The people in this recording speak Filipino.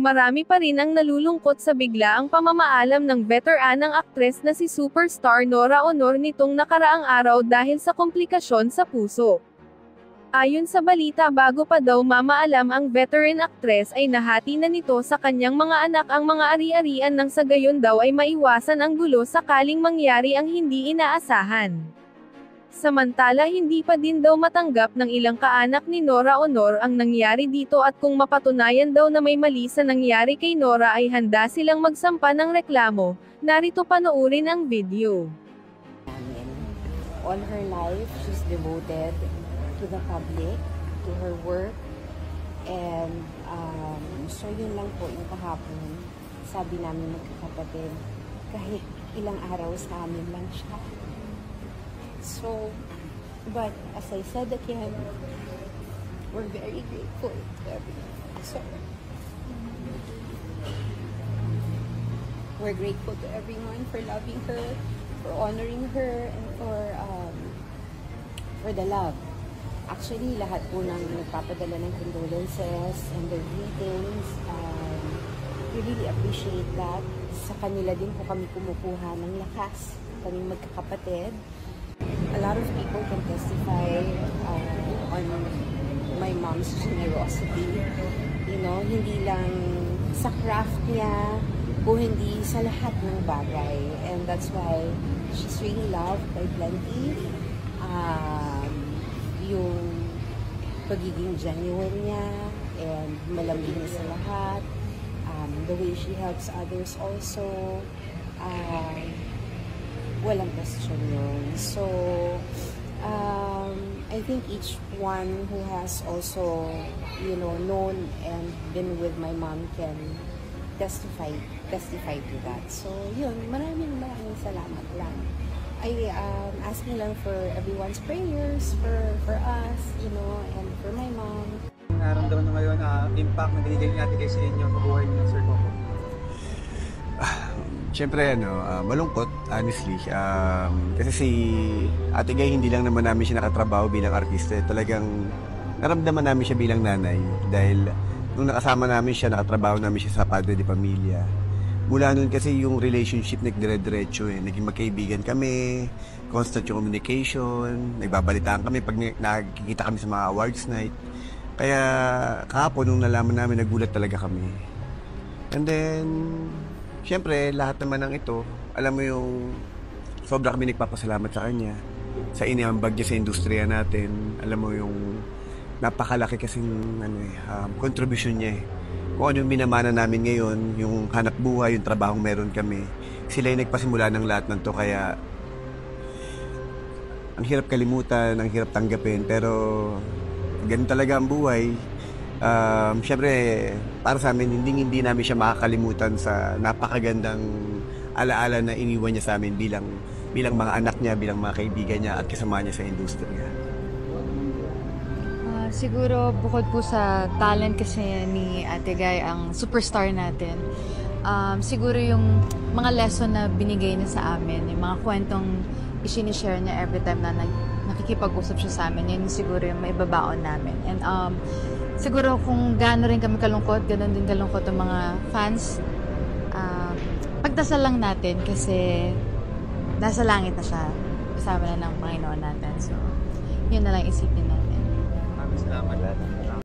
marami pa rin ang nalulungkot sa biglaang pamamaalam ng veteranang aktres na si superstar Nora Aunor nitong nakaraang araw dahil sa komplikasyon sa puso. Ayon sa balita, bago pa daw mamaalam ang veteran actress ay nahati na nito sa kanyang mga anak ang mga ari-arian nang sa gayon daw ay maiwasan ang gulo sakaling mangyari ang hindi inaasahan. Samantala, hindi pa din daw matanggap ng ilang kaanak ni Nora Aunor ang nangyari dito at kung mapatunayan daw na may mali sa nangyari kay Nora ay handa silang magsampa ng reklamo. Narito panoorin ang video. All her life, she's devoted to the public, to her work, and so yun lang po yung kahapon. Sabi namin magkakapatid, kahit ilang araw sa amin lang siya. So, but as I said again, we're very grateful to everyone. So, we're grateful to everyone for loving her, for honoring her, and for the love. Actually, lahat po nang nagpapadala ng condolences and their greetings. We really appreciate that. Sa kanila din po kami kumukuha ng lakas, kaming magkakapatid. A lot of people can testify on my mom's generosity. You know, hindi lang sa craft niya, o hindi sa lahat ng bagay. And that's why she's really loved by plenty. Yung pagiging genuine niya and malambing niya sa lahat. The way she helps others also. Walang question yun. So, I think each one who has also, you know, known and been with my mom can testify to that. So, yun, maraming salamat lang. I asking lang for everyone's prayers for us, you know, and for my mom. Naramdaman mo ngayon impact na binigay ni Ate Gay sa inyo sa buhay niyo, Sir Coco? Siyempre, malungkot, honestly. Kasi si Ate Gay, hindi lang naman namin siya nakatrabaho bilang artista. Talagang naramdaman namin siya bilang nanay. Dahil nung nakasama namin siya, nakatrabaho namin siya sa Padre de Pamilya. Mula nun kasi yung relationship nagdire-diretso eh. Naging magkaibigan kami, constant yung communication, nagbabalitaan kami pag nakikita kami sa mga awards night. Kaya kahapon nung nalaman namin, nagulat talaga kami. And then, siyempre, lahat naman ng ito, alam mo yung sobra kami nagpapasalamat sa kanya. Sa iniambag niya sa industriya natin. Alam mo yung napakalaki kasing contribution niya eh. Kung ano yung minamana namin ngayon, yung hanap buhay, yung trabahong meron kami. Sila yung nagpasimula ng lahat ng to, kaya ang hirap kalimutan, ang hirap tanggapin, pero ganun talaga ang buhay. Siyempre, para sa amin, hindi namin siya makakalimutan sa napakagandang alaala na iniwan niya sa amin bilang mga anak niya, bilang mga kaibigan niya at kasama niya sa industriya. Siguro bukod po sa talent kasi ni Ate Gay, ang superstar natin, siguro yung mga lesson na binigay niya sa amin, yung mga kwentong isinishare niya every time na nakikipag-usap siya sa amin, yun siguro yung maibabaon namin. And siguro kung gaano rin kami kalungkot, ganoon din kalungkot ang mga fans. Pagdasal lang natin kasi nasa langit na siya, kasama na ng Panginoon natin. So, yun na lang isipin natin.